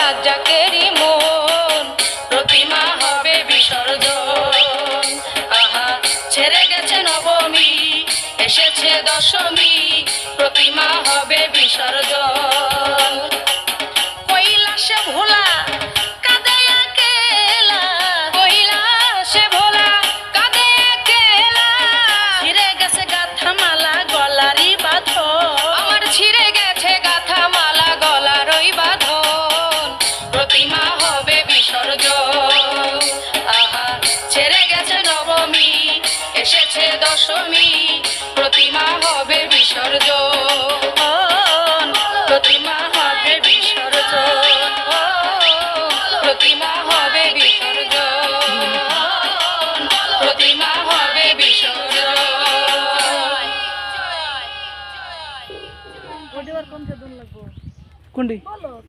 রাজ্জাকেরই মন, প্রতিমা হবে বিসর্জন। আহা ছেড়ে গেছে নবমী, এসেছে দশমী, প্রতিমা হবে বিসর্জন। কৈলাসে ভোলা কাঁদে একেলা, কৈলাসে ভোলা কাঁদে একেলা, ছিঁড়ে গেছে গাঁথা মালা গলারই বাঁধন, আমার ছিঁড়ে গেছে গাঁথা মালা গলারই বাঁধন, প্রতিমা হবে বিসর্জন। আহা ছেড়ে গেছে নবমী, এসেছে দশমী, প্রতিমা হবে বিসর্জন, প্রতিমা হবে বিসর্জন, প্রতিমা হবে বিসর্জন, প্রতিমা হবে বিসর্জন। কোনটি?